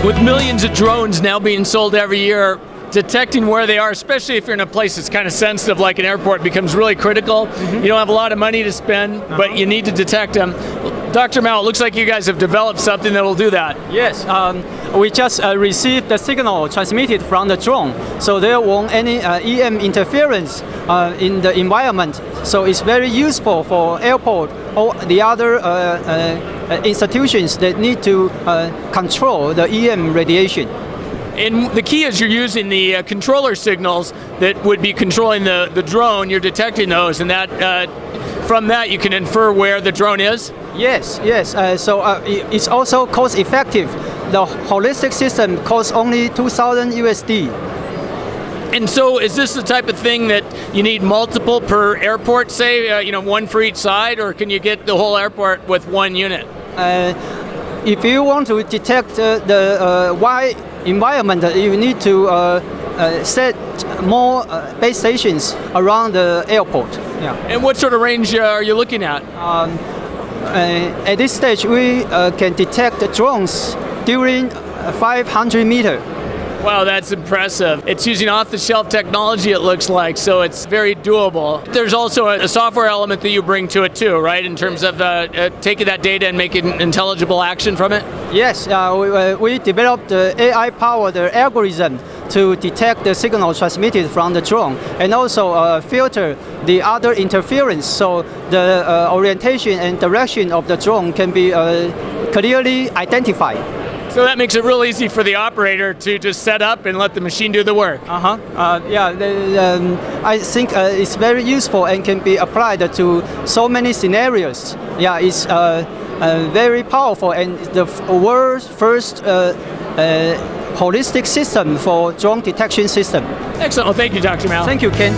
With millions of drones now being sold every year, detecting where they are, especially if you're in a place that's kind of sensitive like an airport, becomes really critical. You don't have a lot of money to spend, but you need to detect them. Dr. Mao, it looks like you guys have developed something that will do that. Yes, we just received the signal transmitted from the drone, so there won't any EM interference in the environment. So it's very useful for airport or the other institutions that need to control the EM radiation. And the key is you're using the controller signals that would be controlling the drone. You're detecting those, and that from that you can infer where the drone is. Yes, yes. It's also cost effective. The holistic system costs only 2,000 USD. And so, is this the type of thing that you need multiple per airport, say, one for each side, or can you get the whole airport with one unit? If you want to detect the wide environment, you need to set more base stations around the airport. Yeah. And what sort of range are you looking at? At this stage, we can detect the drones during 500 meters. Wow, that's impressive. It's using off-the-shelf technology, it looks like, so it's very doable. There's also a software element that you bring to it too, right, in terms of taking that data and making intelligible action from it? Yes, we developed the AI-powered algorithm to detect the signal transmitted from the drone and also filter the other interference, so the orientation and direction of the drone can be clearly identified. So that makes it real easy for the operator to just set up and let the machine do the work. I think it's very useful and can be applied to so many scenarios. Yeah, it's very powerful and the world's first holistic system for drone detection system. Excellent. Well, thank you, Dr. Mao. Thank you, Ken.